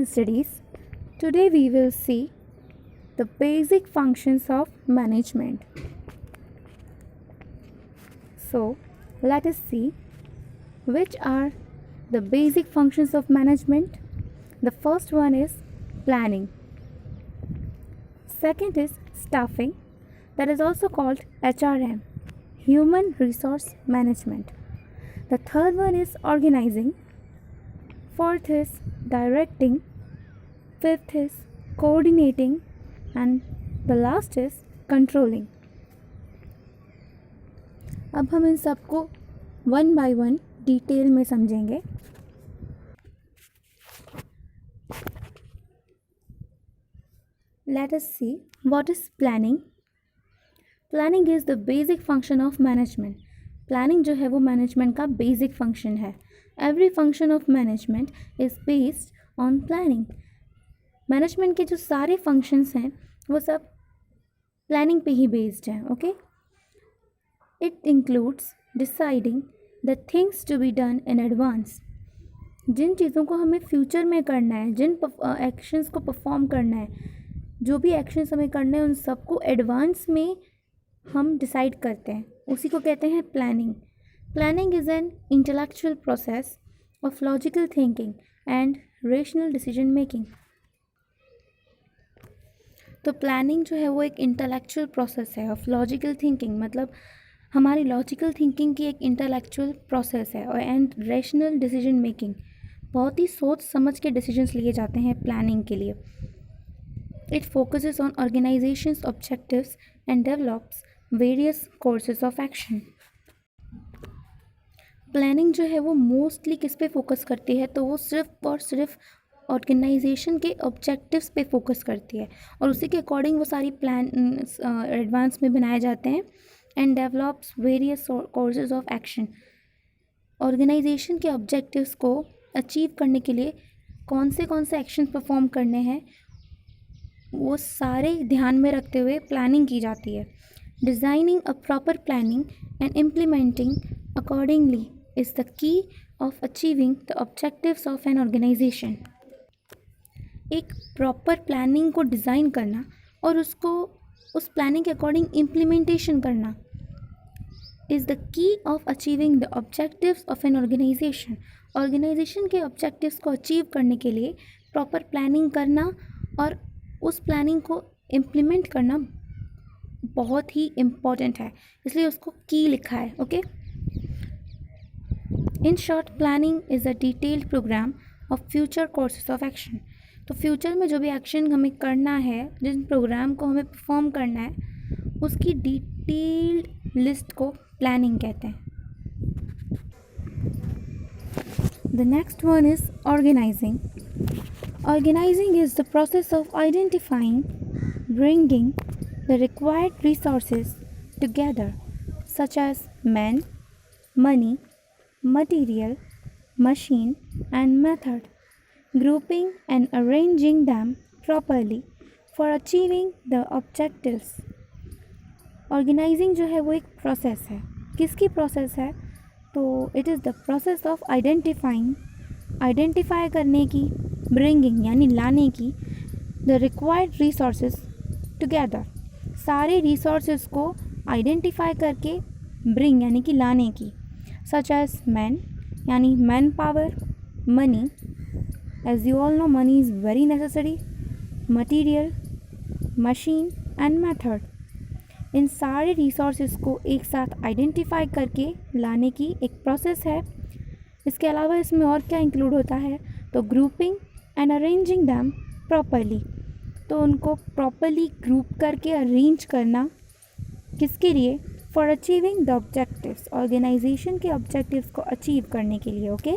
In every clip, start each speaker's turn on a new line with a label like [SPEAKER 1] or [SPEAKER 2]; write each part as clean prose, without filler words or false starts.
[SPEAKER 1] Studies. Today we will see the basic functions of management. So, let us see which are the basic functions of management. The first one is planning. Second is staffing, that is also called HRM, human resource management. The third one is organizing. Fourth is directing. Fifth is coordinating. And the last is controlling. अब हम इन सबको one by one detail में समझेंगे. Let us see what is planning. Planning is the basic function of management. Planning जो है वो management का basic function है. Every function of management is based on planning. Management के जो सारे फंक्शंस हैं वो सब प्लानिंग पे ही बेस्ड हैं. Okay, it includes deciding the things to be done in advance. जिन चीज़ों को हमें फ्यूचर में करना है, जिन एक्शंस को परफॉर्म करना है, जो भी एक्शंस हमें करना है उन सबको एडवांस में हम डिसाइड करते हैं, उसी को कहते हैं planning. Planning is an intellectual process of logical thinking and rational decision making. तो प्लानिंग जो है वो एक इंटेलेक्चुअल प्रोसेस है ऑफ लॉजिकल थिंकिंग, मतलब हमारी लॉजिकल थिंकिंग की एक इंटेलेक्चुअल प्रोसेस है. और एंड रेशनल डिसीजन मेकिंग, बहुत ही सोच समझ के डिसीजंस लिए जाते हैं प्लानिंग के लिए. It focuses on organisations objectives and develops various courses of action. Planning जो है वो मोस्टली किस पे फोकस करती है, तो वो सिर्फ और सिर्फ ऑर्गेनाइजेशन के ऑब्जेक्टिव्स पे फोकस करती है और उसी के अकॉर्डिंग वो सारी प्लान एडवांस में बनाए जाते हैं. And develops various courses of action. Organization के ऑब्जेक्टिव्स को अचीव करने के लिए कौन से एक्शन परफॉर्म करने हैं वो सारे ध्यान में रखते हुए प्लानिंग की जाती है. Designing a proper planning and implementing accordingly is the key of achieving the objectives of an organization. एक प्रॉपर प्लानिंग को डिज़ाइन करना और उसको उस प्लानिंग के अकॉर्डिंग इम्प्लीमेंटेशन करना is the key of achieving the objectives of an organization. Organization के objectives को अचीव करने के लिए प्रॉपर प्लानिंग करना और उस प्लानिंग को इम्प्लीमेंट करना बहुत ही इम्पॉर्टेंट है, इसलिए उसको की लिखा है. Okay, in short planning is a detailed programme of future courses of action. तो फ्यूचर में जो भी एक्शन हमें करना है, जिस प्रोग्राम को हमें परफॉर्म करना है, उसकी डिटेल्ड लिस्ट को प्लानिंग कहते हैं. The next one is organizing. Organizing is the process of identifying, bringing the required resources together, such as men, money, material, machine, and method, grouping and arranging them properly for achieving the objectives. Organizing जो है वो एक process है. किसकी process है? तो it is the process of identifying, identify करने की, ब्रिंगिंग यानी लाने की, द रिक्वायर्ड रिसोर्सेज टुगेदर, सारे रिसोर्सेज को आइडेंटिफाई करके ब्रिंग यानी कि लाने की, सच एज मैन यानी man power, money, as you all know money is very necessary, material, machine and method. इन सारे रिसोर्सेज को एक साथ आइडेंटिफाई करके लाने की एक प्रोसेस है. इसके अलावा इसमें और क्या इंक्लूड होता है, तो grouping and arranging them properly, तो उनको प्रॉपरली ग्रुप करके अरेंज करना, किसके लिए, for achieving the objectives, organization के ऑब्जेक्टिव्स को अचीव करने के लिए. Okay,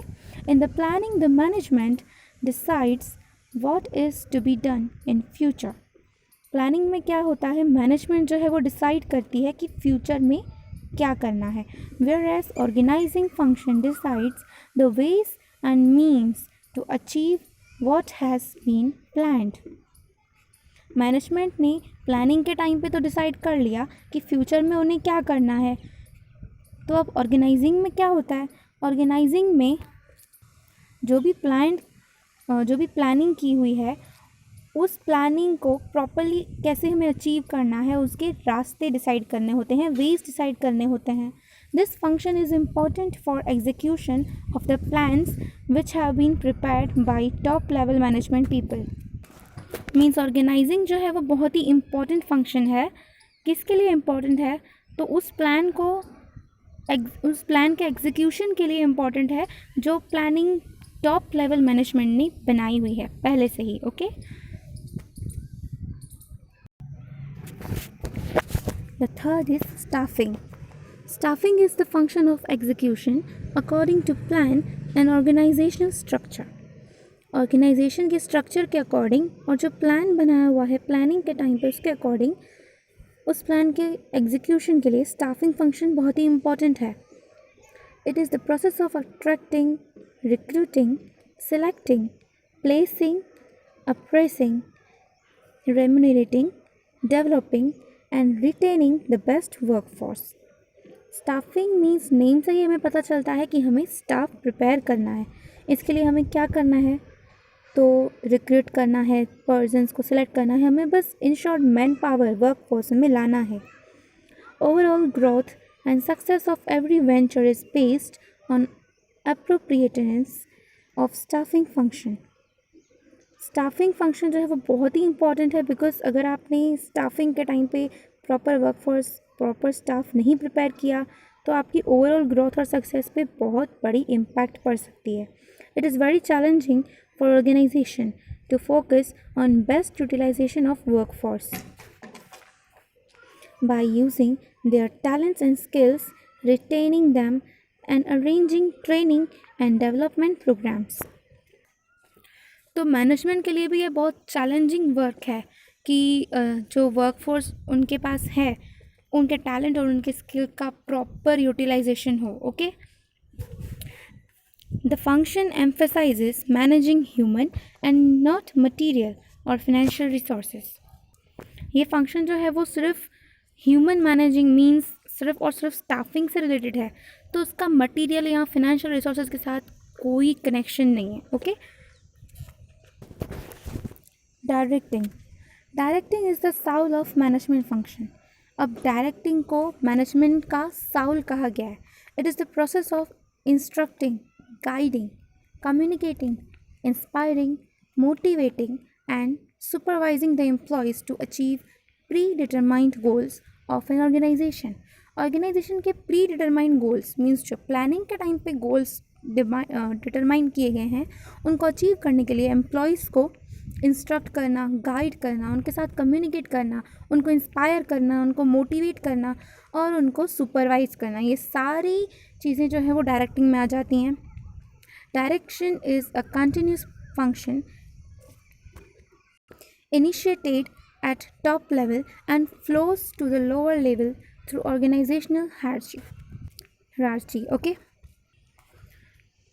[SPEAKER 1] in the planning the management decides what is to be done in future. Planning में क्या होता है, मैनेजमेंट जो है वो डिसाइड करती है कि फ्यूचर में क्या करना है, whereas organizing function decides the ways and means to achieve what has been planned. Management ने प्लानिंग के टाइम पे तो डिसाइड कर लिया कि फ्यूचर में उन्हें क्या करना है. तो अब ऑर्गेनाइजिंग में क्या होता है, ऑर्गेनाइजिंग में जो भी जो भी प्लानिंग की हुई है उस प्लानिंग को प्रॉपरली कैसे हमें अचीव करना है, उसके रास्ते डिसाइड करने होते हैं, वेज डिसाइड करने होते हैं. This function is important for execution of the plans which have been prepared by top level management people. Means organizing जो है वो बहुत ही इम्पॉर्टेंट फंक्शन है. किसके लिए इम्पॉर्टेंट है? तो उस प्लान के एग्जीक्यूशन के लिए इम्पॉर्टेंट है जो प्लानिंग टॉप लेवल मैनेजमेंट ने बनाई हुई है पहले से ही. Okay. The third is staffing. Staffing is the function of execution according to plan and organizational structure. Organization के स्ट्रक्चर के अकॉर्डिंग और जो प्लान बनाया हुआ है प्लानिंग के टाइम पे उसके अकॉर्डिंग उस प्लान के एग्जीक्यूशन के लिए स्टाफिंग फंक्शन बहुत ही इम्पॉर्टेंट है. It is the process of attracting, recruiting, selecting, placing, appraising, remunerating, developing and retaining the best workforce. Staffing means name से ही हमें पता चलता है कि हमें स्टाफ प्रिपेयर करना है. इसके लिए हमें क्या करना है? तो रिक्रूट करना है, पर्सन्स को सिलेक्ट करना है, हमें बस in short man power workforce में लाना है. Overall growth and success of every venture is based on appropriateness of staffing function. Staffing function जो है वो बहुत ही इंपॉर्टेंट है बिकॉज अगर आपने स्टाफिंग के टाइम पे प्रॉपर वर्कफोर्स, प्रॉपर स्टाफ नहीं प्रिपेयर किया तो आपकी ओवरऑल ग्रोथ और सक्सेस पे बहुत बड़ी इम्पैक्ट पड़ सकती है. It is very challenging for organization to focus on best utilization of workforce by using their talents and skills, retaining them, and arranging training and development programs. तो management के लिए भी ये बहुत चैलेंजिंग वर्क है कि जो वर्कफोर्स उनके पास है उनके टैलेंट और उनके स्किल का प्रॉपर यूटिलाइजेशन हो. Okay. The function emphasises managing human and not material और फिनेंशियल रिसोर्सेज. ये फंक्शन जो है वो सिर्फ ह्यूमन मैनेजिंग मीन्स सिर्फ और सिर्फ स्टाफिंग से रिलेटेड है, तो उसका मटेरियल या फिनेंशियल रिसोर्सेज के साथ कोई कनेक्शन नहीं है. Okay. Directing is the soul of management function. अब डायरेक्टिंग को मैनेजमेंट का साउल कहा गया है. It is the process of instructing, guiding, communicating, motivating, inspiring and supervising the employees to achieve predetermined goals of an organization. Organization के predetermined goals means जो planning के time पे गोल्स डिटरमाइन किए गए हैं उनको अचीव करने के लिए एम्प्लॉयज़ को इंस्ट्रक्ट करना, गाइड करना, उनके साथ कम्युनिकेट करना, उनको इंस्पायर करना, उनको मोटिवेट करना और उनको सुपरवाइज करना, ये सारी चीज़ें जो है वो डायरेक्टिंग में आ जाती हैं. Direction is a continuous function initiated at top level and flows to the lower level through organizational hierarchy. Okay.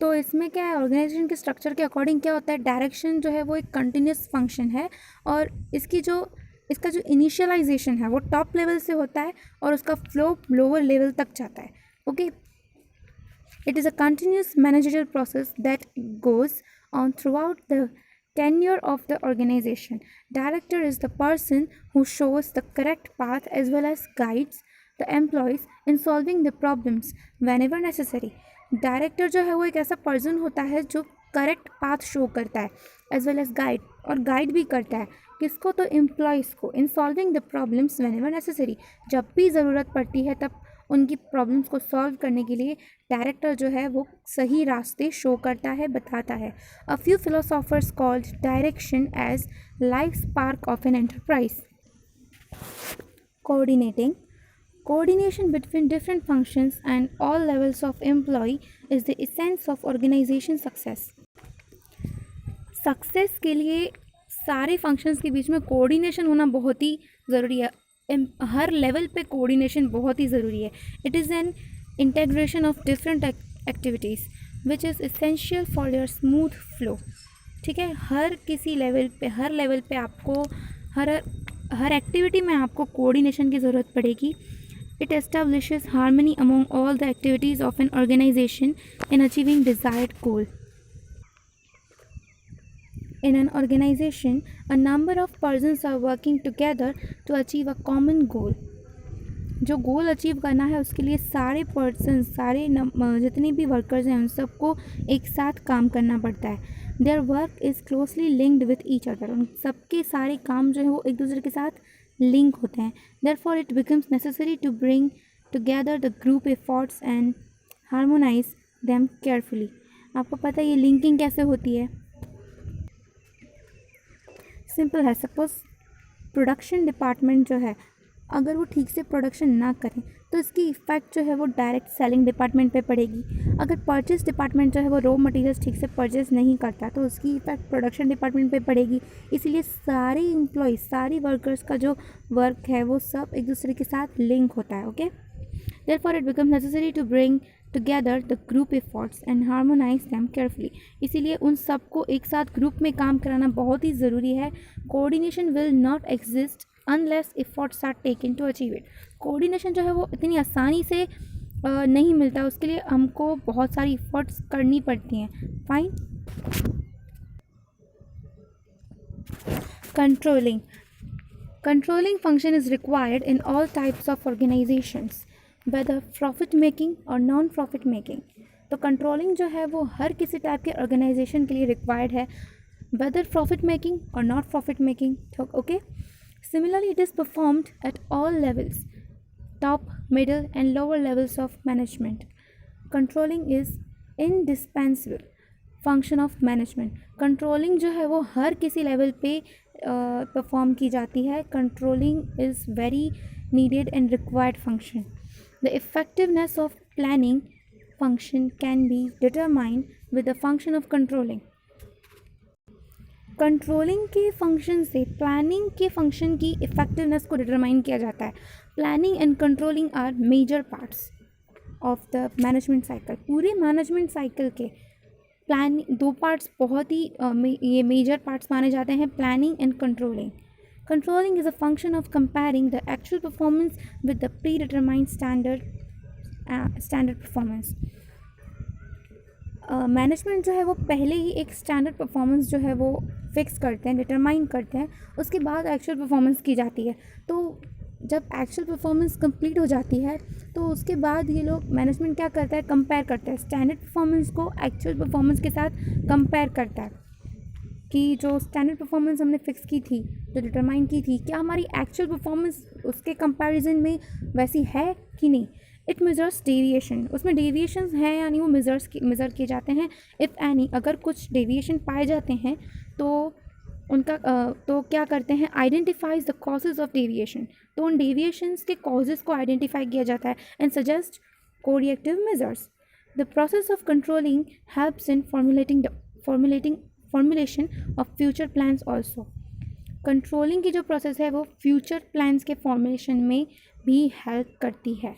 [SPEAKER 1] तो इसमें क्या है, ऑर्गेनाइजेशन के स्ट्रक्चर के अकॉर्डिंग क्या होता है, डायरेक्शन जो है वो एक कंटिन्यूस फंक्शन है और इसका जो इनिशियलाइजेशन है वो टॉप लेवल से होता है और उसका फ्लो लोअर लेवल तक जाता है. Okay. It is a continuous managerial process that goes on through out the tenure of the organization. Director is the person who shows the correct path as well as guides the employees in solving the problems whenever necessary. Director जो है वो एक ऐसा person होता है जो correct path show करता है एज वेल एज गाइड भी करता है किसको, तो एम्प्लॉयज़ को, in solving the problems whenever necessary. जब भी ज़रूरत पड़ती है तब उनकी प्रॉब्लम्स को सॉल्व करने के लिए डायरेक्टर जो है वो सही रास्ते शो करता है, बताता है. A few philosophers called direction as life spark of an enterprise. Coordination between different functions and all levels of employee is the essence of organization success. Success के लिए सारे फंक्शंस के बीच में कोऑर्डिनेशन होना बहुत ही ज़रूरी है. हर लेवल पे कोऑर्डिनेशन बहुत ही ज़रूरी है. It is an integration of different activities which is essential for your smooth flow. ठीक है. हर लेवल पे आपको हर एक्टिविटी में आपको कोऑर्डिनेशन की ज़रूरत पड़ेगी. It establishes harmony among all the activities of an organization in achieving desired goal. In an organization, a number of persons are working together to achieve a common goal. जो goal achieve करना है उसके लिए सारे person जितने भी workers हैं उन सबको एक साथ काम करना पड़ता है. Their work is closely linked with each other. उन सबके सारे काम जो है वो एक दूसरे के साथ लिंक होते हैं. Therefore it becomes necessary to bring together the group efforts and harmonize them carefully. आपको पता है ये लिंकिंग कैसे होती है? सिंपल है. सपोज प्रोडक्शन डिपार्टमेंट जो है अगर वो ठीक से प्रोडक्शन ना करें तो इसकी इफ़ेक्ट जो है वो डायरेक्ट सेलिंग डिपार्टमेंट पे पड़ेगी. अगर परचेस डिपार्टमेंट जो है वो रॉ मटेरियल्स ठीक से परचेस नहीं करता तो उसकी इफ़ेक्ट प्रोडक्शन डिपार्टमेंट पे पड़ेगी. इसीलिए सारे एम्प्लॉयज़ सारी वर्कर्स का जो वर्क है वो सब एक दूसरे के साथ लिंक होता है. Okay. Therefore it becomes necessary to bring together the group efforts and harmonize them carefully. इसीलिए उन सबको एक साथ ग्रुप में काम कराना बहुत ही ज़रूरी है. Coordination will not exist unless efforts are taken to achieve it. Coordination जो है वो इतनी आसानी से नहीं मिलता, उसके लिए हमको बहुत सारी एफर्ट्स करनी पड़ती हैं. Fine. Controlling. Controlling function is required in all types of organizations, whether profit making or non-profit making. तो कंट्रोलिंग जो है वो हर किसी टाइप के ऑर्गेनाइजेशन के लिए रिक्वायर्ड है, whether profit making or not profit making. Okay. Similarly, it is performed at all levels, top, middle and lower levels of management. Controlling is indispensable function of management. Controlling जो है वो हर किसी level पे perform की जाती है. Controlling is very needed and required function. The effectiveness of planning function can be determined with the function of controlling. Controlling के function से प्लानिंग के फंक्शन की इफेक्टिवनेस को डिटरमाइन किया जाता है. Planning and controlling are major parts of the management cycle. पूरे management cycle के प्लानिंग दो पार्ट्स बहुत ही ये मेजर पार्ट्स माने जाते हैं, planning and controlling. Controlling is a function of comparing the actual performance with the pre determined standard performance. Management जो है वो पहले ही एक स्टैंडर्ड परफॉर्मेंस जो है वो फिक्स करते हैं, डिटरमाइन करते हैं, उसके बाद एक्चुअल परफॉर्मेंस की जाती है. तो जब एक्चुअल परफॉर्मेंस कंप्लीट हो जाती है तो उसके बाद ये लोग मैनेजमेंट क्या करता है, कंपेयर करता है स्टैंडर्ड परफॉर्मेंस को एक्चुअल परफॉर्मेंस के साथ कंपेयर करता है कि जो स्टैंडर्ड परफॉर्मेंस हमने फिक्स की थी, जो डिटरमाइन की थी, क्या हमारी एक्चुअल परफॉर्मेंस उसके कंपैरिजन में वैसी है कि नहीं. It measures deviation. उसमें डेविएशंस हैं यानी वो मेज़र किए जाते हैं. इफ़ एनी, अगर कुछ डेविएशन पाए जाते हैं तो उनका तो क्या करते हैं, identifies the causes of deviation. तो उन डेविएशंस के कॉजेज़ को आइडेंटिफाई किया जाता है and suggest corrective measures. The process of controlling helps in formulation of future plans also. Controlling की जो प्रोसेस है वो फ्यूचर प्लान्स के फॉर्मुलेशन में भी हेल्प करती है.